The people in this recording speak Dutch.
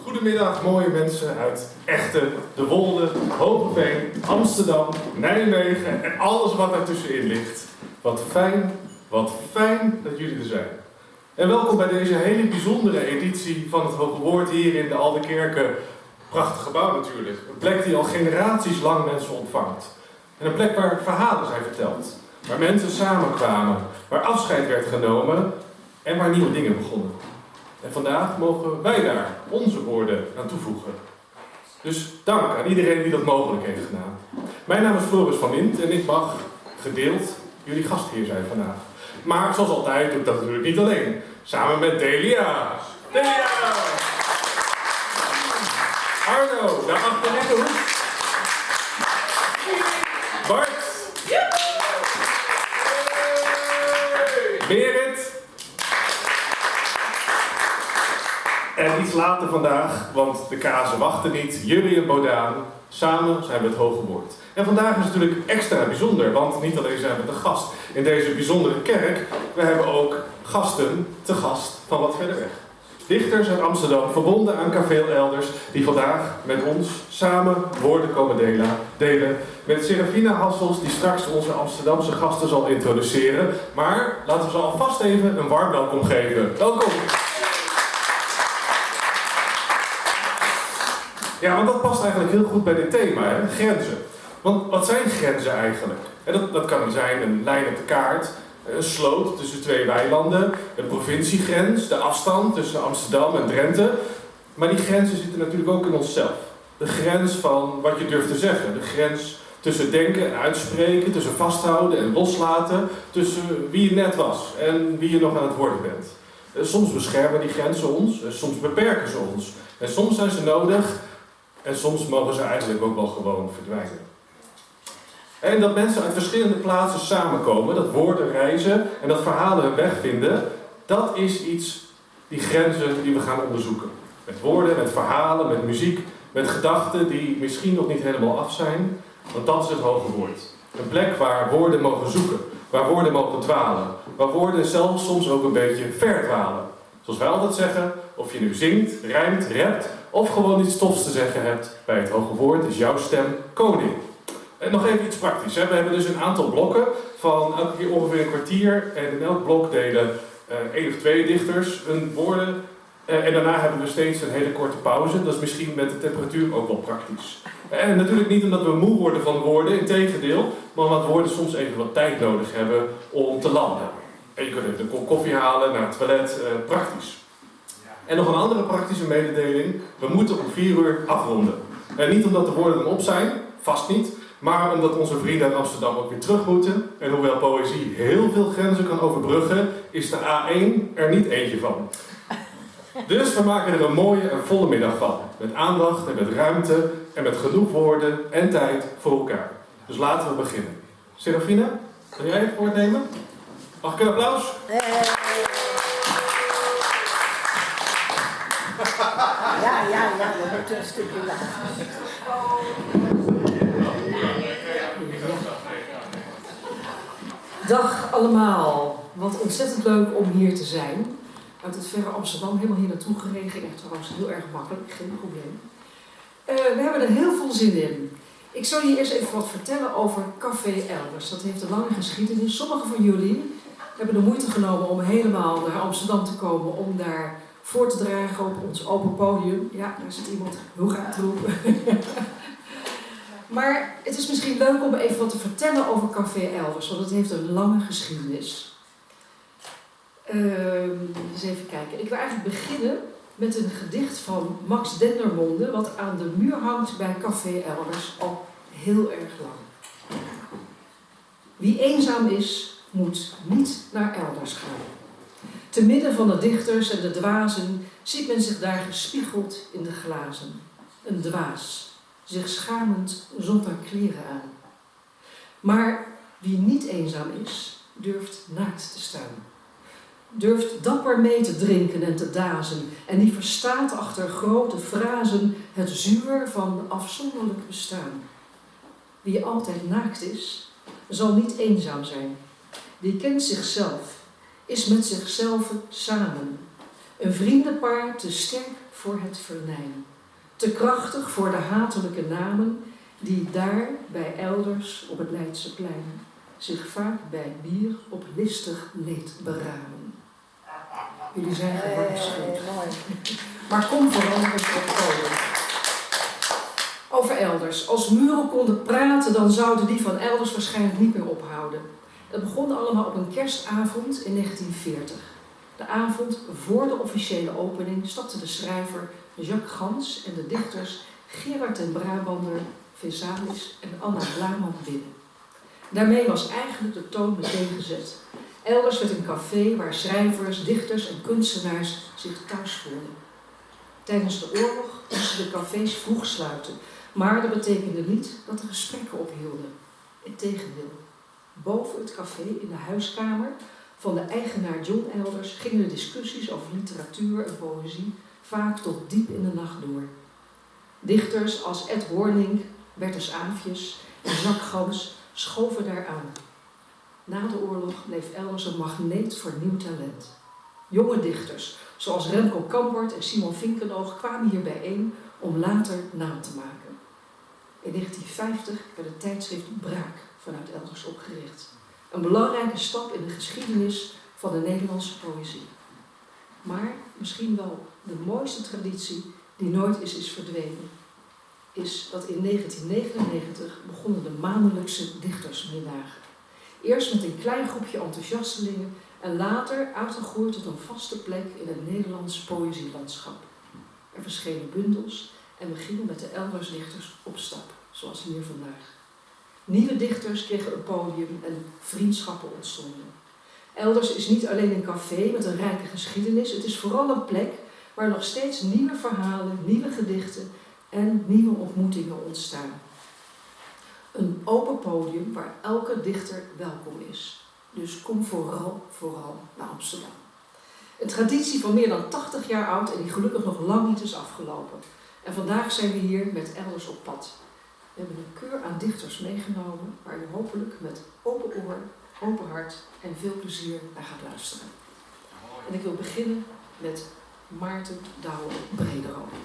Goedemiddag mooie mensen uit Echten, De Wolde, Hogeveen, Amsterdam, Nijmegen en alles wat daartussenin ligt. Wat fijn dat jullie er zijn. En welkom bij deze hele bijzondere editie van het Hoge Woord hier in de Aldekerken. Prachtig gebouw natuurlijk. Een plek die al generaties lang mensen ontvangt. En een plek waar verhalen zijn verteld. Waar mensen samenkwamen, waar afscheid werd genomen en waar nieuwe dingen begonnen. En vandaag mogen wij daar onze woorden aan toevoegen. Dus dank aan iedereen die dat mogelijk heeft gedaan. Mijn naam is Floris van Wint en ik mag gedeeld jullie gastheer zijn vandaag. Maar zoals altijd doe ik dat natuurlijk niet alleen. Samen met Delia. Delia! Arno, daar achter in de hoek. Bart. Berit. En iets later vandaag, want de kazen wachten niet, Jurrie en Bodaan. Samen zijn we het Hoge Woord. En vandaag is het natuurlijk extra bijzonder, want niet alleen zijn we te gast in deze bijzondere kerk, we hebben ook gasten te gast van wat verder weg. Dichters uit Amsterdam, verbonden aan Café Elders, die vandaag met ons samen woorden komen delen. Met Serafina Hassels, die straks onze Amsterdamse gasten zal introduceren. Maar laten we ze alvast even een warm welkom geven. Welkom! Ja, want dat past eigenlijk heel goed bij dit thema, hè? Grenzen. Want wat zijn grenzen eigenlijk? En dat kan zijn een lijn op de kaart, een sloot tussen twee weilanden, een provinciegrens, de afstand tussen Amsterdam en Drenthe. Maar die grenzen zitten natuurlijk ook in onszelf. De grens van wat je durft te zeggen, de grens tussen denken en uitspreken, tussen vasthouden en loslaten, tussen wie je net was en wie je nog aan het worden bent. Soms beschermen die grenzen ons, soms beperken ze ons. En soms zijn ze nodig en soms mogen ze eigenlijk ook wel gewoon verdwijnen. En dat mensen uit verschillende plaatsen samenkomen, dat woorden reizen en dat verhalen hun weg vinden, dat is iets, die grenzen die we gaan onderzoeken. Met woorden, met verhalen, met muziek, met gedachten die misschien nog niet helemaal af zijn, want dat is het Hoge Woord. Een plek waar woorden mogen zoeken, waar woorden mogen dwalen, waar woorden zelfs soms ook een beetje verdwalen. Zoals wij altijd zeggen, of je nu zingt, rijmt, rapt of gewoon iets tofs te zeggen hebt, bij het Hoge Woord is jouw stem koning. En nog even iets praktisch. Hè. We hebben dus een aantal blokken van elke keer ongeveer een kwartier. En in elk blok delen 1 of 2 dichters hun woorden. En daarna hebben we steeds een hele korte pauze. Dat is misschien met de temperatuur ook wel praktisch. En natuurlijk niet omdat we moe worden van woorden, integendeel. Maar omdat woorden soms even wat tijd nodig hebben om te landen. En je kunt even een kop koffie halen, naar het toilet, praktisch. En nog een andere praktische mededeling. We moeten om 4 uur afronden. En niet omdat de woorden dan op zijn, vast niet. Maar omdat onze vrienden uit Amsterdam ook weer terug moeten. En hoewel poëzie heel veel grenzen kan overbruggen, is de A1 er niet eentje van. Dus we maken er een mooie en volle middag van. Met aandacht en met ruimte en met genoeg woorden en tijd voor elkaar. Dus laten we beginnen. Serafina, wil jij het woord nemen? Mag ik een applaus? Ja, we moeten een stukje laten. Dag allemaal. Wat ontzettend leuk om hier te zijn. Uit het verre Amsterdam helemaal hier naartoe gereden. Echt trouwens heel erg makkelijk, geen probleem. We hebben er heel veel zin in. Ik zal je eerst even wat vertellen over Café Elders. Dat heeft een lange geschiedenis. Sommigen van jullie hebben de moeite genomen om helemaal naar Amsterdam te komen. Om daar voor te dragen op ons open podium. Ja, daar zit iemand hoera te roepen. Maar het is misschien leuk om even wat te vertellen over Café Elders, want het heeft een lange geschiedenis. Eens even kijken. Ik wil eigenlijk beginnen met een gedicht van Max Dendermonde, wat aan de muur hangt bij Café Elders al heel erg lang. Wie eenzaam is, moet niet naar Elders gaan. Te midden van de dichters en de dwazen ziet men zich daar gespiegeld in de glazen. Een dwaas. Zich schamend zonder kleren aan. Maar wie niet eenzaam is, durft naakt te staan. Durft dapper mee te drinken en te dazen en die verstaat achter grote frazen het zuur van afzonderlijk bestaan. Wie altijd naakt is, zal niet eenzaam zijn. Die kent zichzelf, is met zichzelf samen. Een vriendenpaar te sterk voor het venijn. Te krachtig voor de hatelijke namen die daar bij elders op het Leidseplein zich vaak bij bier op listig leed beramen. Jullie zijn gewaarschuwd. Maar kom veranderd op podium. Over elders. Als muren konden praten, dan zouden die van elders waarschijnlijk niet meer ophouden. Het begon allemaal op een kerstavond in 1940. De avond voor de officiële opening stapten de schrijver Jacques Gans en de dichters Gerard ten Brabander, Vesalis en Anna Blaman binnen. Daarmee was eigenlijk de toon meteen gezet. Elders werd een café waar schrijvers, dichters en kunstenaars zich thuis voelden. Tijdens de oorlog moesten de cafés vroeg sluiten, maar dat betekende niet dat de gesprekken ophielden. Integendeel. Boven het café in de huiskamer van de eigenaar John Elders gingen de discussies over literatuur en poëzie vaak tot diep in de nacht door. Dichters als Ed Horning, Bertus Aafjes en Jacques Gans schoven daaraan. Na de oorlog bleef Elders een magneet voor nieuw talent. Jonge dichters, zoals Remco Campert en Simon Vinkenoog, kwamen hier bijeen om later naam te maken. In 1950 werd het tijdschrift Braak vanuit Elders opgericht. Een belangrijke stap in de geschiedenis van de Nederlandse poëzie. Maar misschien wel de mooiste traditie die nooit is verdwenen, is dat in 1999 begonnen de maandelijkse dichtersmiddagen. Eerst met een klein groepje enthousiastelingen en later uitgegroeid tot een vaste plek in het Nederlands poëzielandschap. Er verschenen bundels en we gingen met de Eldersdichters op stap, zoals hier vandaag. Nieuwe dichters kregen een podium en vriendschappen ontstonden. Elders is niet alleen een café met een rijke geschiedenis, het is vooral een plek waar nog steeds nieuwe verhalen, nieuwe gedichten en nieuwe ontmoetingen ontstaan. Een open podium waar elke dichter welkom is. Dus kom vooral naar Amsterdam. Een traditie van meer dan 80 jaar oud en die gelukkig nog lang niet is afgelopen. En vandaag zijn we hier met Elders op pad. We hebben een keur aan dichters meegenomen waar je hopelijk met open oor, open hart en veel plezier naar gaat luisteren. En ik wil beginnen met Maarten Douwe Brederode.